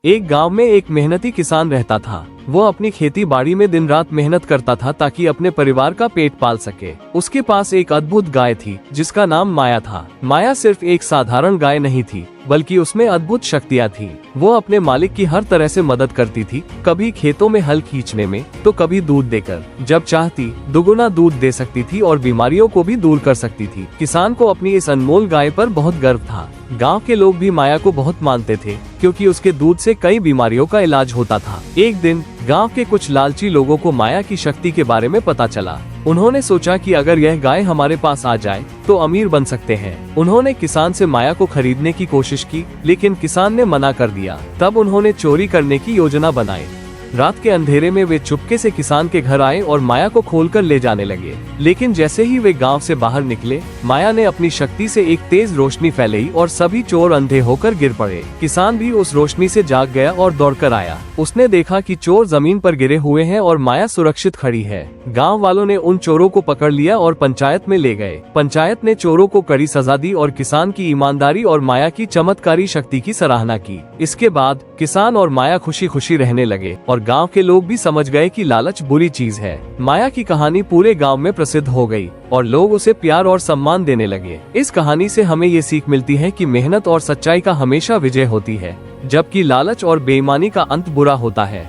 एक गांव में एक मेहनती किसान रहता था। वो अपनी खेती बाड़ी में दिन रात मेहनत करता था ताकि अपने परिवार का पेट पाल सके। उसके पास एक अद्भुत गाय थी जिसका नाम माया था। माया सिर्फ एक साधारण गाय नहीं थी बल्कि उसमें अद्भुत शक्तियाँ थी। वो अपने मालिक की हर तरह से मदद करती थी, कभी खेतों में हल खींचने में तो कभी दूध देकर। जब चाहती दुगुना दूध दे सकती थी और बीमारियों को भी दूर कर सकती थी। किसान को अपनी इस अनमोल गाय पर बहुत गर्व था। गांव के लोग भी माया को बहुत मानते थे क्योंकि उसके दूध से कई बीमारियों का इलाज होता था। एक दिन गांव के कुछ लालची लोगों को माया की शक्ति के बारे में पता चला। उन्होंने सोचा कि अगर यह गाय हमारे पास आ जाए तो अमीर बन सकते हैं। उन्होंने किसान से माया को खरीदने की कोशिश की, लेकिन किसान ने मना कर दिया। तब उन्होंने चोरी करने की योजना बनाई। रात के अंधेरे में वे चुपके से किसान के घर आए और माया को खोलकर ले जाने लगे। लेकिन जैसे ही वे गांव से बाहर निकले, माया ने अपनी शक्ति से एक तेज रोशनी फैलाई और सभी चोर अंधे होकर गिर पड़े। किसान भी उस रोशनी से जाग गया और दौड़कर आया। उसने देखा कि चोर जमीन पर गिरे हुए हैं और माया सुरक्षित खड़ी है। गाँव वालों ने उन चोरों को पकड़ लिया और पंचायत में ले गए। पंचायत ने चोरों को कड़ी सजा दी और किसान की ईमानदारी और माया की चमत्कारी शक्ति की सराहना की। इसके बाद किसान और माया खुशी खुशी रहने लगे और गांव के लोग भी समझ गए कि लालच बुरी चीज है। माया की कहानी पूरे गांव में प्रसिद्ध हो गई और लोग उसे प्यार और सम्मान देने लगे। इस कहानी से हमें ये सीख मिलती है कि मेहनत और सच्चाई का हमेशा विजय होती है, जबकि लालच और बेईमानी का अंत बुरा होता है।